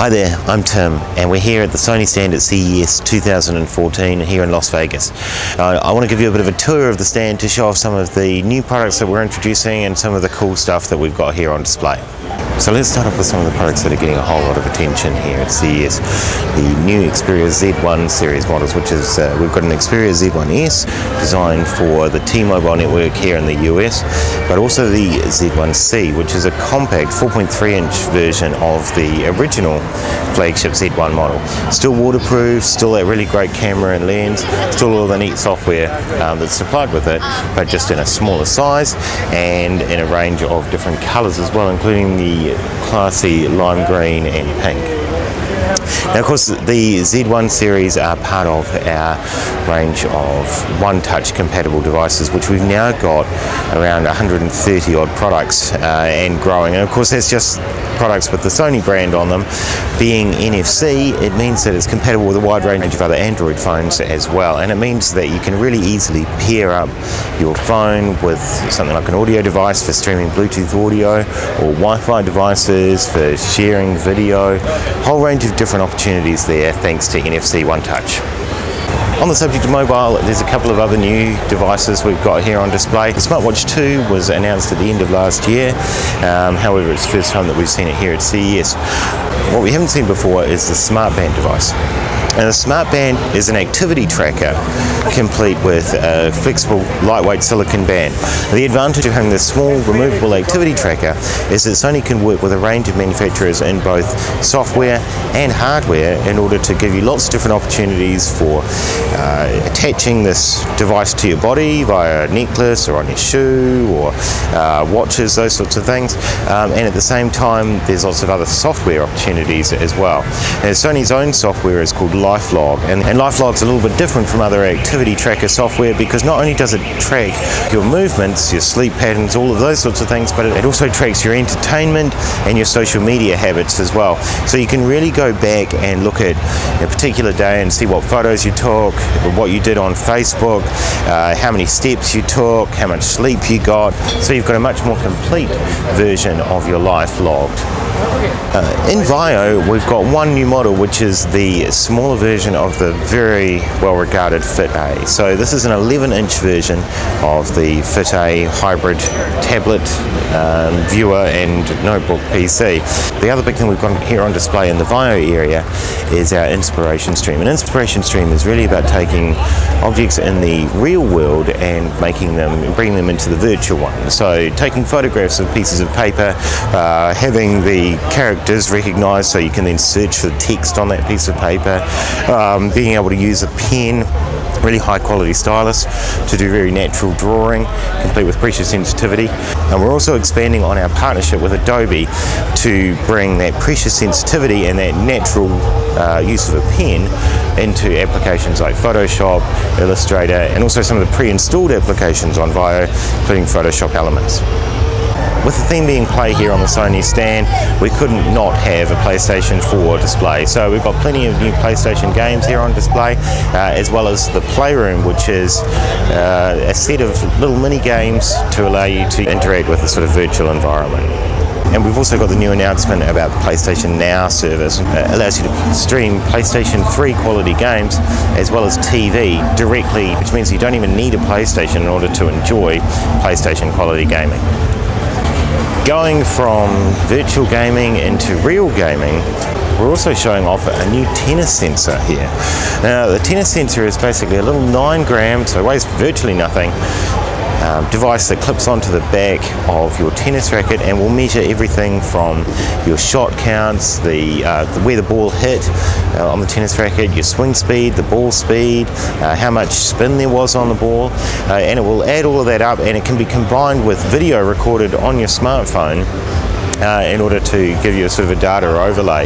Hi there, I'm Tim, and we're here at the Sony stand at CES 2014 here in Las Vegas. I want to give you a bit of a tour of the stand to show off some of the new products that we're introducing and some of the cool stuff that we've got here on display. So let's start off with some of the products that are getting a whole lot of attention here at CES. The new Xperia Z1 series models, which is, we've got an Xperia Z1S designed for the T-Mobile network here in the US, but also the Z1C, which is a compact 4.3-inch version of the original flagship Z1 model. Still waterproof, still a really great camera and lens, still all the neat software that's supplied with it, but just in a smaller size and in a range of different colors as well, including the classy lime green and pink. Now, of course, the Z1 series are part of our range of one-touch compatible devices, which we've now got around 130 odd products and growing. And of course, that's just products with the Sony brand on them. Being NFC, it means that it's compatible with a wide range of other Android phones as well, and it means that you can really easily pair up your phone with something like an audio device for streaming Bluetooth audio or Wi-Fi devices for sharing video. A whole range of different opportunities there thanks to NFC One Touch. On the subject of mobile, there's a couple of other new devices we've got here on display. The Smartwatch 2 was announced at the end of last year, however it's the first time that we've seen it here at CES. What we haven't seen before is the Smartband device. And the Smartband is an activity tracker complete with a flexible, lightweight silicon band. The advantage of having this small, removable activity tracker is that Sony can work with a range of manufacturers in both software and hardware in order to give you lots of different opportunities for attaching this device to your body via a necklace or on your shoe or watches, those sorts of things. And at the same time, there's lots of other software opportunities as well. Now, Sony's own software is called LifeLog, and LifeLog's a little bit different from other activity tracker software because not only does it track your movements, your sleep patterns, all of those sorts of things, but it also tracks your entertainment and your social media habits as well. So you can really go back and look at a particular day and see what photos you took, what you did on Facebook, how many steps you took, how much sleep you got. So you've got a much more complete version of your life logged. In Vio, we've got one new model, which is the smaller version of the very well-regarded Fit A. So this is an 11-inch version of the Fit A hybrid tablet, viewer and notebook PC. The other big thing we've got here on display in the Vio area is our Inspiration Stream. An Inspiration Stream is really about taking objects in the real world and bringing them into the virtual one. So taking photographs of pieces of paper, having the characters recognized so you can then search for the text on that piece of paper, being able to use a pen, really high quality stylus to do very natural drawing, complete with pressure sensitivity. And we're also expanding on our partnership with Adobe to bring that pressure sensitivity and that natural use of a pen into applications like Photoshop, Illustrator, and also some of the pre-installed applications on Vio, including Photoshop Elements. With the theme being play here on the Sony stand, we couldn't not have a PlayStation 4 display. So we've got plenty of new PlayStation games here on display, as well as the Playroom, which is a set of little mini games to allow you to interact with a sort of virtual environment. And we've also got the new announcement about the PlayStation Now service. It allows you to stream PlayStation 3 quality games as well as TV directly, which means you don't even need a PlayStation in order to enjoy PlayStation quality gaming. Going from virtual gaming into real gaming, we're also showing off a new tennis sensor here. Now, the tennis sensor is basically a little 9 gram, so it weighs virtually nothing, device that clips onto the back of your tennis racket and will measure everything from your shot counts, where the ball hit on the tennis racket, your swing speed, the ball speed, how much spin there was on the ball, and it will add all of that up, and it can be combined with video recorded on your smartphone in order to give you a sort of a data overlay,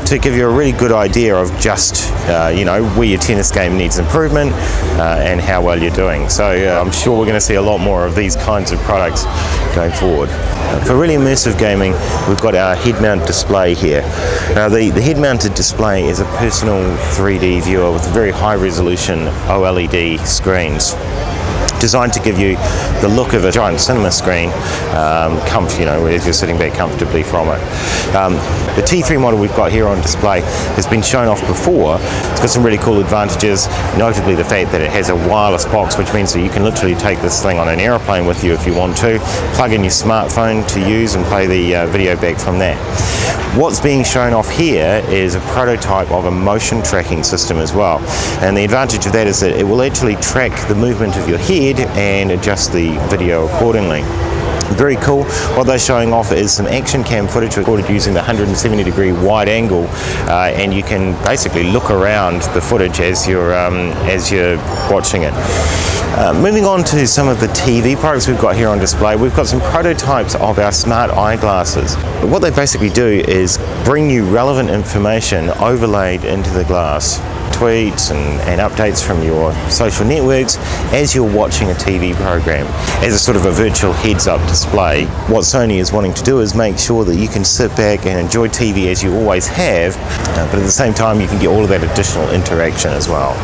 to give you a really good idea of just where your tennis game needs improvement and how well you're doing. So I'm sure we're going to see a lot more of these kinds of products going forward. For really immersive gaming, we've got our head-mount display here. Now the head-mounted display is a personal 3D viewer with very high resolution OLED screens. designed to give you the look of a giant cinema screen, if you're sitting back comfortably from it. The T3 model we've got here on display has been shown off before. It's got some really cool advantages, notably the fact that it has a wireless box, which means that you can literally take this thing on an aeroplane with you if you want to, plug in your smartphone to use and play the video back from that. What's being shown off here is a prototype of a motion tracking system as well, and the advantage of that is that it will actually track the movement of your head and adjust the video accordingly. Very cool. What they're showing off is some action cam footage recorded using the 170-degree wide angle, and you can basically look around the footage as you're watching it. Moving on to some of the TV products we've got here on display, we've got some prototypes of our smart eyeglasses. What they basically do is bring you relevant information overlaid into the glass. Tweets and updates from your social networks as you're watching a TV program as a sort of a virtual heads-up display. What Sony is wanting to do is make sure that you can sit back and enjoy TV as you always have, but at the same time you can get all of that additional interaction as well.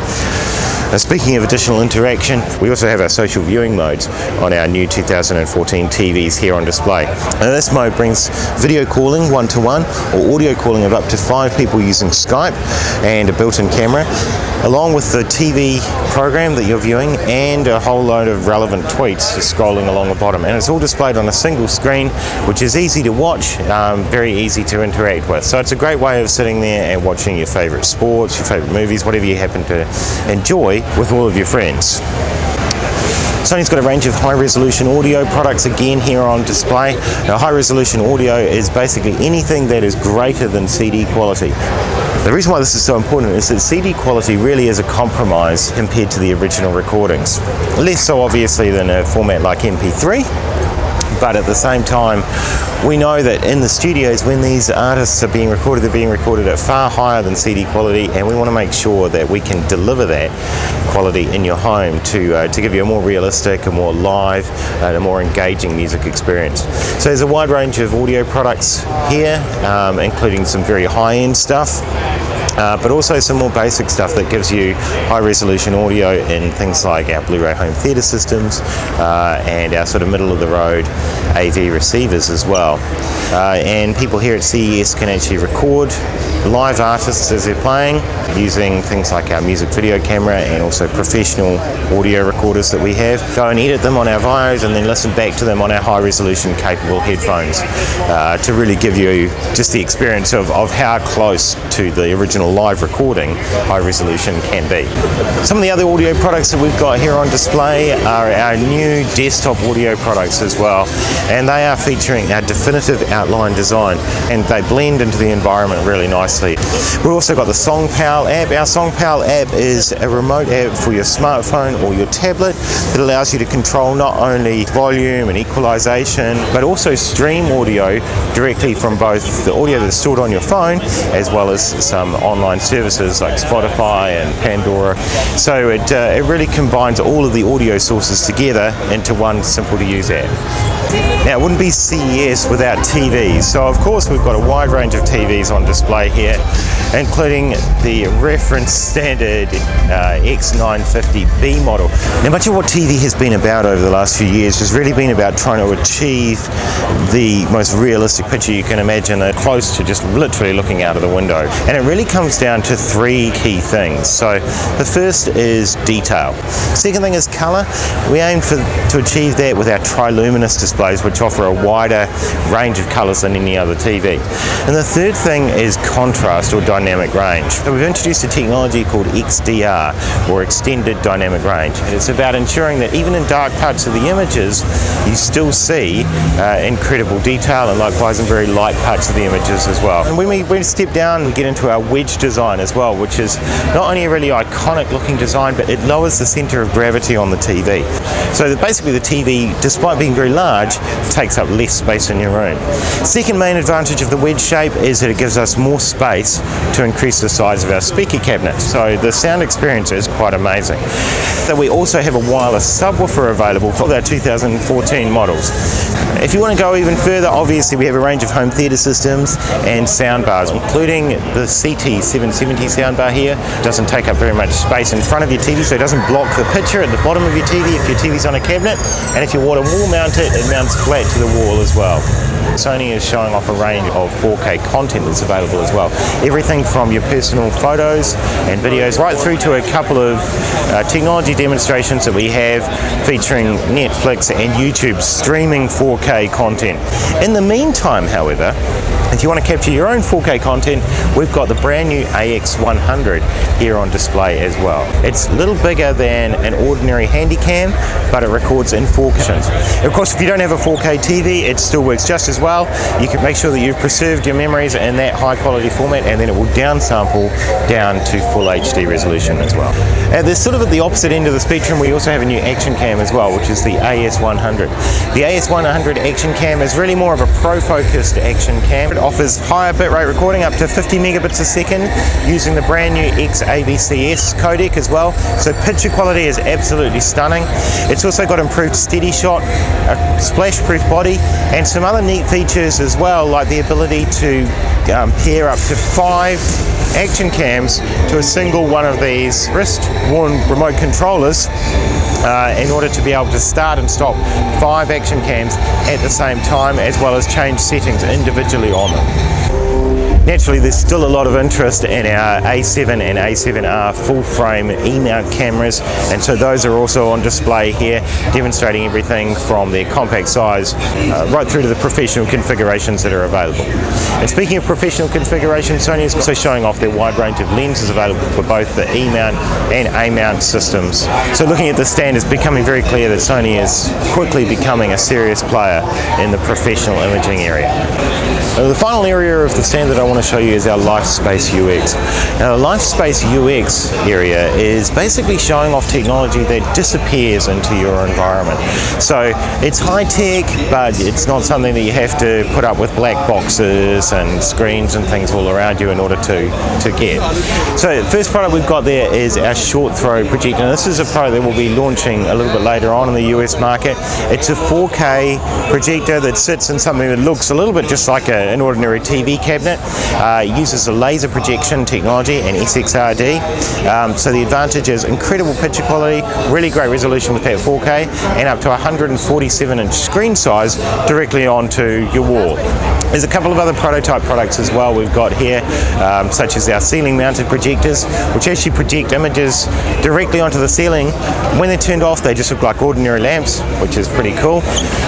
Now, speaking of additional interaction, we also have our social viewing modes on our new 2014 TVs here on display. Now, this mode brings video calling one-to-one or audio calling of up to 5 people using Skype and a built-in camera, along with the TV program that you're viewing and a whole load of relevant tweets just scrolling along the bottom. And it's all displayed on a single screen, which is easy to watch, very easy to interact with. So it's a great way of sitting there and watching your favourite sports, your favourite movies, whatever you happen to enjoy with all of your friends. Sony's got a range of high-resolution audio products again here on display. Now, high-resolution audio is basically anything that is greater than CD quality. The reason why this is so important is that CD quality really is a compromise compared to the original recordings. Less so obviously than a format like MP3, but at the same time we know that in the studios when these artists are being recorded, they're being recorded at far higher than CD quality, and we want to make sure that we can deliver that quality in your home to give you a more realistic, a more live, and a more engaging music experience. So there's a wide range of audio products here, including some very high-end stuff, but also some more basic stuff that gives you high-resolution audio in things like our Blu-ray home theatre systems and our sort of middle-of-the-road AV receivers as well. And people here at CES can actually record live artists as they're playing using things like our music video camera and also professional audio recorders that we have. Go and edit them on our Vios and then listen back to them on our high-resolution capable headphones to really give you just the experience of how close to the original live recording high resolution can be. Some of the other audio products that we've got here on display are our new desktop audio products as well, and they are featuring our definitive outline design, and they blend into the environment really nicely. We've also got the SongPal app. Our SongPal app is a remote app for your smartphone or your tablet that allows you to control not only volume and equalization, but also stream audio directly from both the audio that's stored on your phone as well as some online services like Spotify and Pandora. So it really combines all of the audio sources together into one simple to use app. Now, it wouldn't be CES without TVs, so of course we've got a wide range of TVs on display here, including the reference standard X950B model. Now, much of what TV has been about over the last few years has really been about trying to achieve the most realistic picture you can imagine, close to just literally looking out of the window. And it really comes down to 3 key things. So the first is detail. Second thing is color. We aim to achieve that with our triluminous displays, which offer a wider range of colors than any other TV. And the third thing is contrast or dynamic range. So we've introduced a technology called XDR, or Extended Dynamic Range. And it's about ensuring that even in dark parts of the images, you still see incredible detail, and likewise in very light parts of the images as well. And when we step down, we get into our wedge design as well, which is not only a really iconic looking design, but it lowers the center of gravity on the TV. So that basically the TV, despite being very large, takes up less space in your room. Second main advantage of the wedge shape is that it gives us more space to increase the size of our speaker cabinet. So the sound experience is quite amazing. So we also have a wireless subwoofer available for our 2014 models. If you want to go even further, obviously we have a range of home theatre systems and soundbars, including the CT the 770 soundbar here. It doesn't take up very much space in front of your TV, so it doesn't block the picture at the bottom of your TV if your TV's on a cabinet. And if you want to wall mount it, it mounts flat to the wall as well. Sony is showing off a range of 4K content that's available as well. Everything from your personal photos and videos right through to a couple of technology demonstrations that we have featuring Netflix and YouTube streaming 4K content. In the meantime, however, if you want to capture your own 4K content, we've got the brand new AX100 here on display as well. It's a little bigger than an ordinary Handycam, but it records in 4K. Of course, if you don't have a 4K TV, it still works just as well. You can make sure that you've preserved your memories in that high quality format, and then it will downsample down to full HD resolution as well. There's sort of at the opposite end of the spectrum, we also have a new action cam as well, which is the AS100. The AS100 action cam is really more of a pro-focused action cam. It offers higher bitrate recording up to 50 megabits a second using the brand new XAVCS codec as well. So picture quality is absolutely stunning. It's also got improved steady shot, a splash-proof body, and some other neat features as well, like the ability to pair up to 5 action cams to a single one of these wrist-worn remote controllers in order to be able to start and stop 5 action cams at the same time, as well as change settings individually on them. Naturally, there's still a lot of interest in our A7 and A7R full-frame E-mount cameras, and so those are also on display here, demonstrating everything from their compact size right through to the professional configurations that are available. And speaking of professional configuration, Sony is also showing off their wide range of lenses available for both the E-mount and A-mount systems. So looking at the stand, it's becoming very clear that Sony is quickly becoming a serious player in the professional imaging area. The final area of the stand that I want to show you is our LifeSpace UX. Now, the LifeSpace UX area is basically showing off technology that disappears into your environment. So it's high tech, but it's not something that you have to put up with black boxes and screens and things all around you in order to get. So the first product we've got there is our short throw projector. Now, this is a product that we'll be launching a little bit later on in the US market. It's a 4K projector that sits in something that looks a little bit just like an ordinary TV cabinet. It uses a laser projection technology and SXRD. So the advantage is incredible picture quality, really great resolution with that 4K, and up to 147-inch screen size directly onto your wall. There's a couple of other prototype products as well we've got here, such as our ceiling mounted projectors, which actually project images directly onto the ceiling. When they're turned off, they just look like ordinary lamps, which is pretty cool.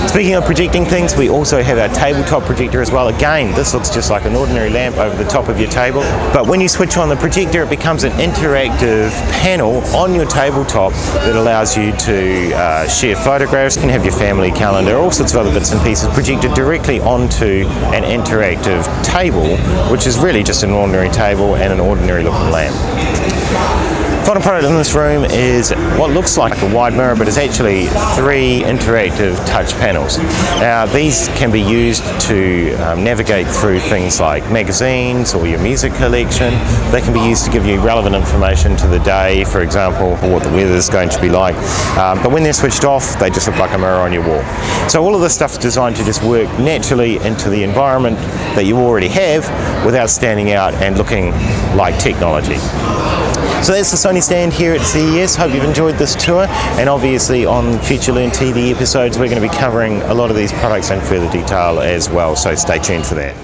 Speaking of projecting things, we also have our tabletop projector as well. Again, this looks just like an ordinary lamp over the top of your table, but when you switch on the projector, it becomes an interactive panel on your tabletop that allows you to share photographs. You can have your family calendar, all sorts of other bits and pieces projected directly onto an interactive table, which is really just an ordinary table and an ordinary looking lamp. Final product in this room is what looks like a wide mirror, but it's actually 3 interactive touch panels. Now, these can be used to navigate through things like magazines or your music collection. They can be used to give you relevant information to the day, for example, or what the weather is going to be like. But when they're switched off, they just look like a mirror on your wall. So all of this stuff is designed to just work naturally into the environment that you already have without standing out and looking like technology. So that's the Sony stand here at CES. Hope you've enjoyed this tour, and obviously on future LearnTV episodes we're going to be covering a lot of these products in further detail as well, so stay tuned for that.